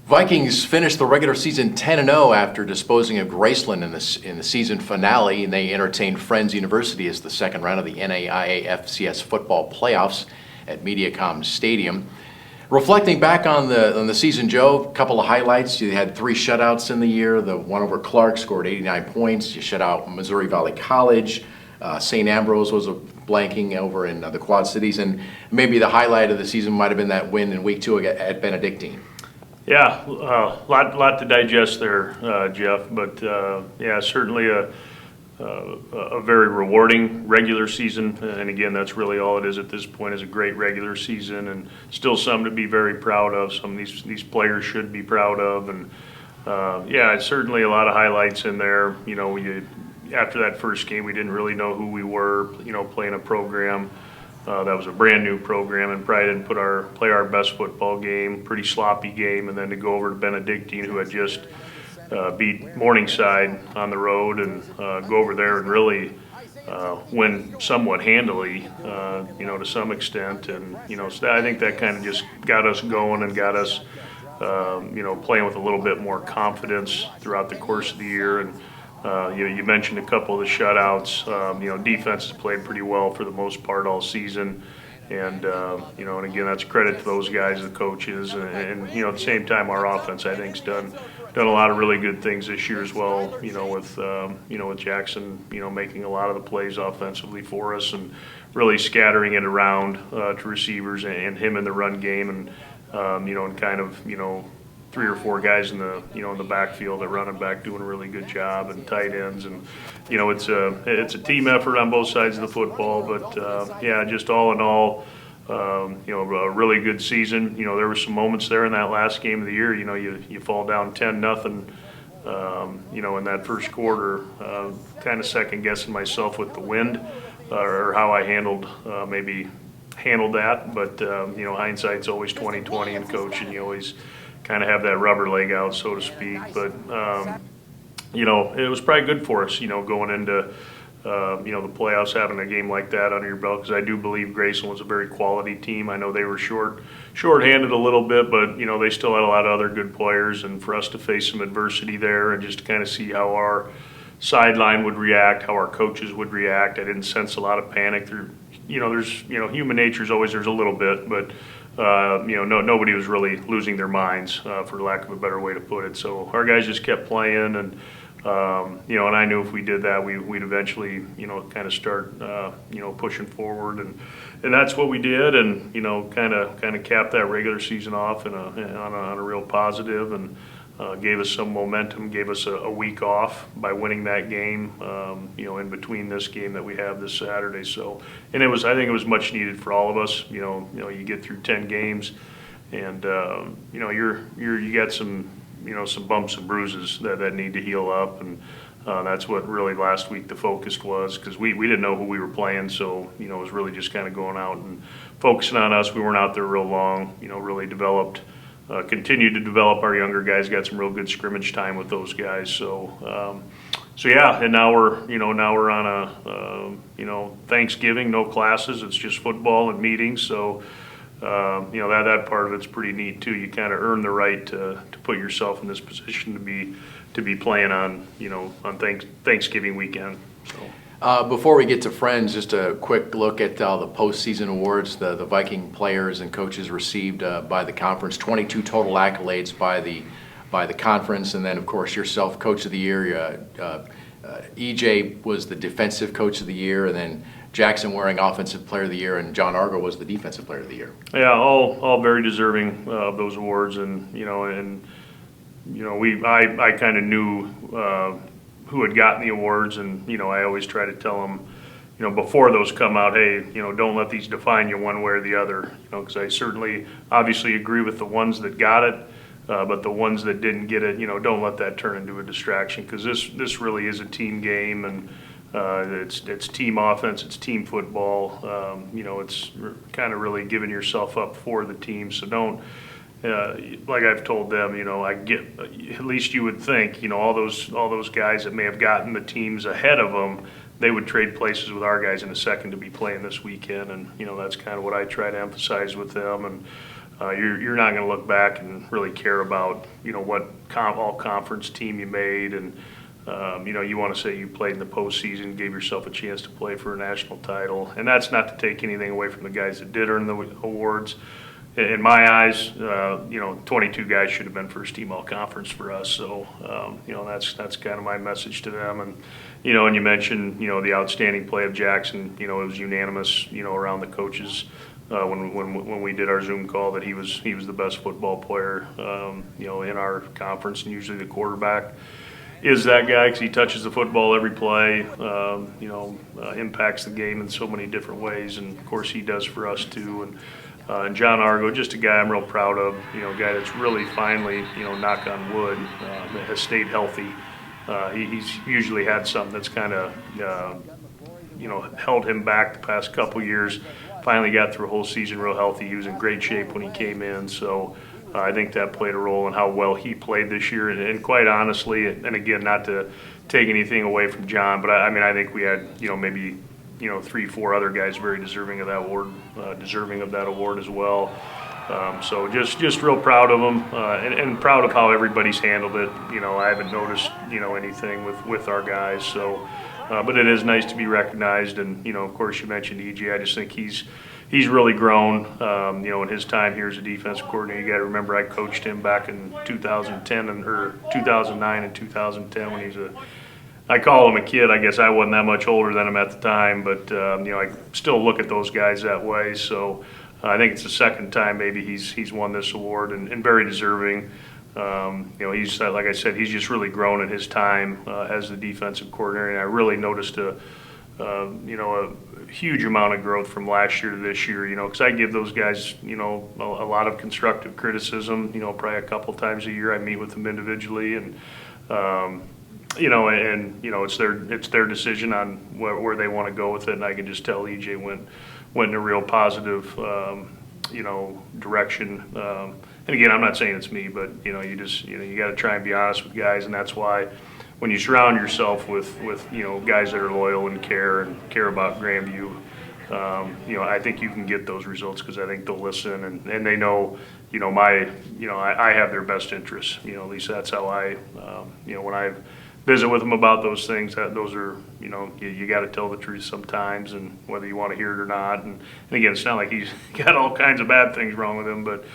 Vikings finished the regular season 10-0 after disposing of Graceland in the season finale, and they entertained Friends University as the second round of the NAIA FCS football playoffs at Mediacom Stadium. Reflecting back on the season, Joe, a couple of highlights. You had 3 shutouts in the year. The one over Clark scored 89 points. You shut out Missouri Valley College. St. Ambrose was blanking over in the Quad Cities, and maybe the highlight of the season might have been that win in week 2 at Benedictine. Yeah, lot to digest there, Geoff. But yeah, certainly a very rewarding regular season. And again, that's really all it is at this point, is a great regular season, and still something to be very proud of. Some of these players should be proud of, and yeah, it's certainly a lot of highlights in there. You know, after that first game, we didn't really know who we were. You know, playing a program. That was a brand new program, and probably didn't play our best football game, pretty sloppy game, and then to go over to Benedictine, who had just beat Morningside on the road, and go over there and really win somewhat handily, you know, to some extent. And, you know, so I think that kind of just got us going and got us, you know, playing with a little bit more confidence throughout the course of the year. And you mentioned a couple of the shutouts. You know, defense has played pretty well for the most part all season, and you know, and again, that's credit to those guys, the coaches, and you know, at the same time, our offense, I think, has done a lot of really good things this year as well. You know, with Jackson, you know, making a lot of the plays offensively for us, and really scattering it around to receivers, and him in the run game, and you know, and kind of, you know, 3 or 4 guys in the backfield, at running back, doing a really good job, and tight ends. And you know, it's a team effort on both sides of the football. But yeah, just all in all, you know, a really good season. You know, there were some moments there in that last game of the year. You know, you fall down 10-0. You know, in that first quarter, kind of second guessing myself with the wind, or how I handled that. But you know, hindsight's always 20/20 in coaching. You always kind of have that rubber leg out, so to speak. But you know, it was probably good for us, you know, going into you know, the playoffs, having a game like that under your belt, because I do believe Graceland was a very quality team. I know they were short-handed a little bit, but you know, they still had a lot of other good players, and for us to face some adversity there, and just to kind of see how our sideline would react, how our coaches would react, I didn't sense a lot of panic. Through, you know, there's, you know, human nature is always, there's a little bit, but you know, nobody was really losing their minds, for lack of a better way to put it. So our guys just kept playing, and you know, and I knew if we did that, we'd eventually, you know, kind of start, you know, pushing forward, and that's what we did, and you know, kind of capped that regular season off on a real positive, and gave us some momentum, gave us a week off by winning that game, you know, in between this game that we have this Saturday. So, and I think it was much needed for all of us. You know, you get through 10 games, and you know, you got some, you know, some bumps and bruises that need to heal up, and that's what really last week the focus was, because we didn't know who we were playing. So, you know, it was really just kind of going out and focusing on us. We weren't out there real long. You know, really continued to develop our younger guys, got some real good scrimmage time with those guys. So, yeah, and now we're on a, you know, Thanksgiving, no classes, it's just football and meetings. So, you know, that part of it's pretty neat too. You kind of earn the right to put yourself in this position to be playing on, you know, on Thanksgiving weekend. So. Before we get to Friends, just a quick look at the postseason awards the Viking players and coaches received by the conference. 22 total accolades by the conference, and then of course yourself, Coach of the Year. EJ was the Defensive Coach of the Year, and then Jackson Waring Offensive Player of the Year, and John Argo was the Defensive Player of the Year. Yeah, all very deserving of those awards, and you know, I kind of knew who had gotten the awards, and you know, I always try to tell them, you know, before those come out, hey, you know, don't let these define you one way or the other, you know, because I certainly obviously agree with the ones that got it, but the ones that didn't get it, you know, don't let that turn into a distraction, because this really is a team game, and it's team offense, it's team football. You know, it's kind of really giving yourself up for the team, so don't. Like I've told them, you know, at least you would think, you know, all those guys that may have gotten the teams ahead of them, they would trade places with our guys in a second to be playing this weekend, and you know, that's kind of what I try to emphasize with them. And you're not going to look back and really care about, what all conference team you made, and you want to say you played in the postseason, gave yourself a chance to play for a national title. And that's not to take anything away from the guys that did earn the awards. In my eyes, 22 guys should have been first team all conference for us. So, that's kind of my message to them. And, and you mentioned, the outstanding play of Jackson. It was unanimous, around the coaches when we did our Zoom call that he was the best football player, in our conference, and usually the quarterback is that guy because he touches the football every play, impacts the game in so many different ways, and of course he does for us too. And John Argo, just a guy I'm real proud of, a guy that's really finally, knock on wood, has stayed healthy. He's usually had something that's kind of, held him back the past couple years. Finally got through a whole season real healthy. He was in great shape when he came in, so I think that played a role in how well he played this year. And quite honestly, and again, not to take anything away from John, but I think we had, maybe 3-4 other guys very deserving of that award as well. So just real proud of them, and proud of how everybody's handled it. I haven't noticed anything with our guys. So, but it is nice to be recognized. And of course, you mentioned EJ. I just think he's really grown. In his time here as a defensive coordinator. You got to remember I coached him back in 2010 or 2009 and 2010 when he's I call him a kid. I guess I wasn't that much older than him at the time, but I still look at those guys that way. So I think it's the second time maybe he's won this award, and very deserving. He's like I said, he's just really grown in his time as the defensive coordinator, and I really noticed a huge amount of growth from last year to this year. Because I give those guys a lot of constructive criticism. Probably a couple times a year I meet with them individually, and it's their decision on where they want to go with it, and I can just tell EJ went in a real positive, direction. And again, I'm not saying it's me, but you got to try and be honest with guys, and that's why when you surround yourself with guys that are loyal and care about Grandview, I think you can get those results because I think they'll listen and they know, I have their best interests. At least that's how I, when I visit with them about those things, those are, you got to tell the truth sometimes, and whether you want to hear it or not. And again, it's not like he's got all kinds of bad things wrong with him, but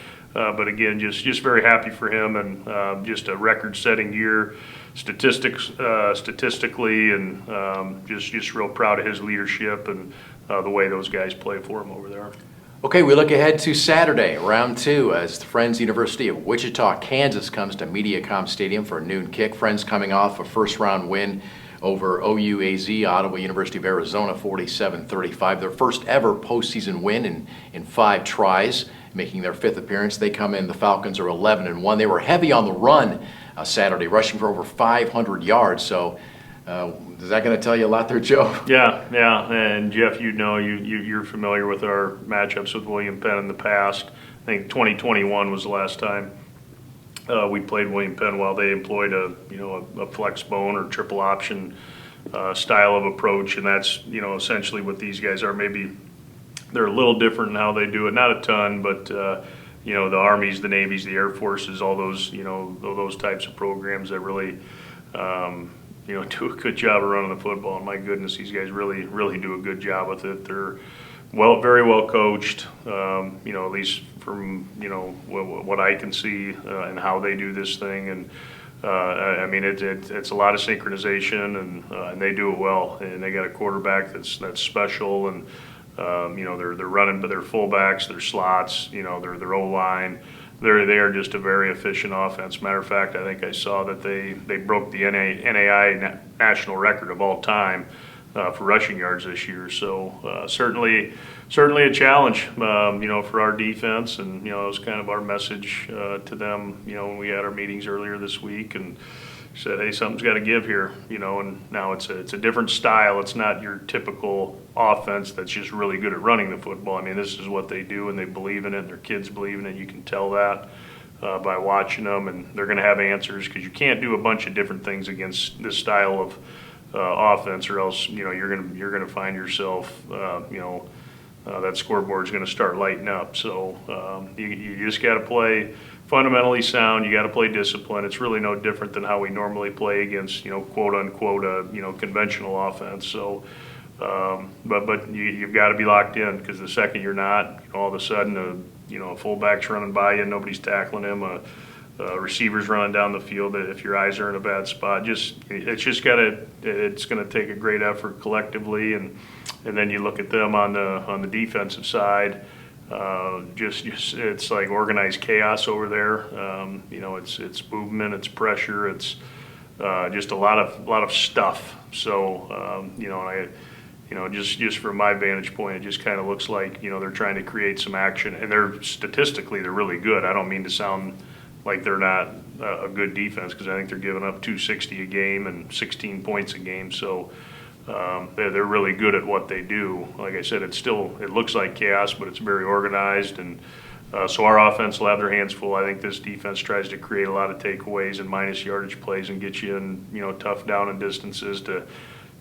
again, just very happy for him, and just a record-setting year statistically, and just real proud of his leadership and the way those guys play for him over there. Okay, we look ahead to Saturday, round 2, as the Friends University of Wichita, Kansas comes to MediaCom Stadium for a noon kick. Friends coming off a first-round win over OUAZ, Ottawa University of Arizona, 47-35. Their first ever postseason win in 5 tries, making their 5th appearance. They come in, the Falcons are 11-1. They were heavy on the run Saturday, rushing for over 500 yards. So is that going to tell you a lot there, Joe? Yeah. And Geoff, you're familiar with our matchups with William Penn in the past. I think 2021 was the last time we played William Penn while they employed a flex bone or triple option style of approach, and that's essentially what these guys are. Maybe they're a little different in how they do it, not a ton, but the Armies, the Navies, the Air Forces, all those those types of programs that really do a good job of running the football. And my goodness, these guys really do a good job with it. They're very well coached, at least from what I can see and how they do this thing. And it's a lot of synchronization, and they do it well. And they got a quarterback that's special, and they're running, but their fullbacks, their slots, their O-line. They are just a very efficient offense. Matter of fact, I think I saw that they broke the NAI national record of all time for rushing yards this year. So certainly a challenge, for our defense. And it was kind of our message to them, when we had our meetings earlier this week, and said, hey, something's got to give here, and now it's a different style. It's not your typical offense that's just really good at running the football. I mean, this is what they do, and they believe in it, and their kids believe in it. You can tell that by watching them, and they're going to have answers, because you can't do a bunch of different things against this style of offense, or else you're going to find yourself that scoreboard is going to start lighting up. So you just got to play fundamentally sound. You got to play discipline. It's really no different than how we normally play against, quote unquote, a conventional offense. So, but you've got to be locked in, because the second you're not, all of a sudden, a fullback's running by you, nobody's tackling him. Receivers running down the field. If your eyes are in a bad spot, it's going to take a great effort collectively, and then you look at them on the defensive side. It's like organized chaos over there. It's movement, it's pressure, it's just a lot of stuff. So just from my vantage point, it just kind of looks like they're trying to create some action, and they're really good. I don't mean to sound like they're not a good defense, because I think they're giving up 260 a game and 16 points a game. So they're really good at what they do. Like I said, it looks like chaos, but it's very organized, and so our offense will have their hands full. I think this defense tries to create a lot of takeaways and minus yardage plays and get you in tough down and distances to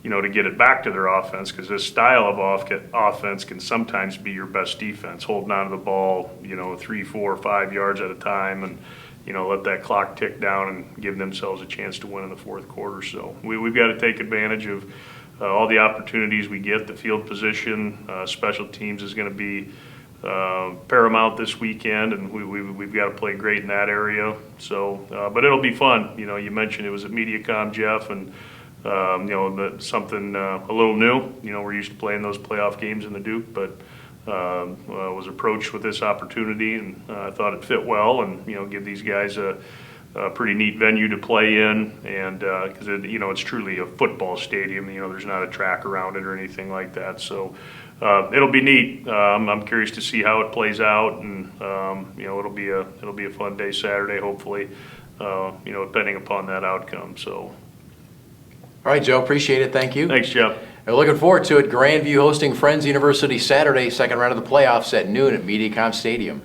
get it back to their offense, because this style of offense can sometimes be your best defense, holding on to the ball 3, 4, 5 yards at a time, and let that clock tick down and give themselves a chance to win in the fourth quarter. So we've got to take advantage of all the opportunities we get. The field position, special teams is going to be paramount this weekend, and we've got to play great in that area. So, but it'll be fun. You mentioned it was at MediaCom, Geoff, and something a little new. We're used to playing those playoff games in the Duke, but was approached with this opportunity, and I thought it fit well, and give these guys a pretty neat venue to play in, and because it's truly a football stadium. There's not a track around it or anything like that. So it'll be neat. I'm curious to see how it plays out, and it'll be a fun day Saturday, hopefully. Depending upon that outcome. So. All right, Joe. Appreciate it. Thank you. Thanks, Geoff. We're looking forward to it. Grandview hosting Friends University Saturday, second round of the playoffs at noon at MediaCom Stadium.